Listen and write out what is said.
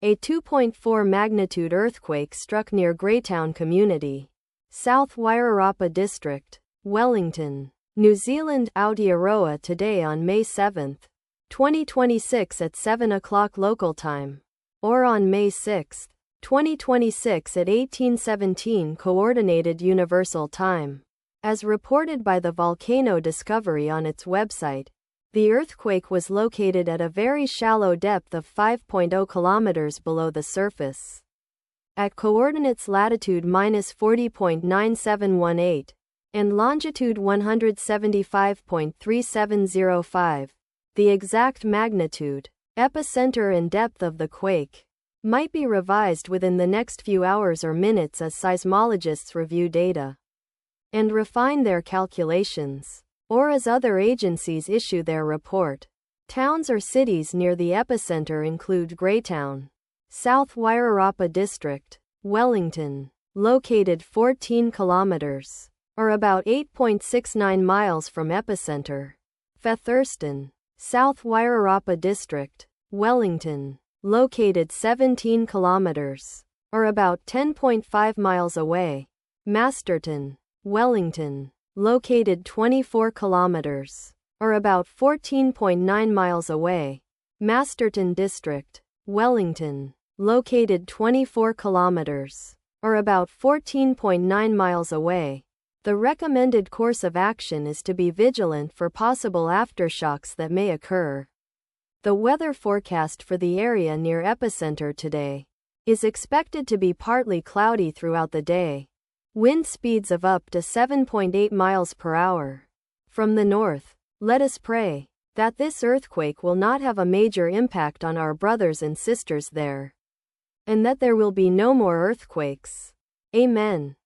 A 2.4 magnitude earthquake struck near Greytown Community, South Wairarapa District, Wellington, New Zealand, Aotearoa today on May 7, 2026 at 7 o'clock local time, or on May 6, 2026 at 1817 Coordinated Universal Time. As reported by the Volcano Discovery on its website, the earthquake was located at a very shallow depth of 5.0 kilometers below the surface. At coordinates latitude -40.9718 and longitude 175.3705, the exact magnitude, epicenter and depth of the quake might be revised within the next few hours or minutes as seismologists review data and refine their calculations, or as other agencies issue their report. Towns or cities near the epicenter include Greytown, South Wairarapa District, Wellington, located 14 kilometers, or about 8.69 miles from epicenter. Featherston, South Wairarapa District, Wellington, located 17 kilometers, or about 10.5 miles away. Masterton, Wellington, located 24 kilometers, or about 14.9 miles away. Masterton District, Wellington, located 24 kilometers, or about 14.9 miles away. The recommended course of action is to be vigilant for possible aftershocks that may occur. The weather forecast for the area near epicenter today is expected to be partly cloudy throughout the day. Wind speeds of up to 7.8 miles per hour. From the north, let us pray that this earthquake will not have a major impact on our brothers and sisters there, and that there will be no more earthquakes. Amen.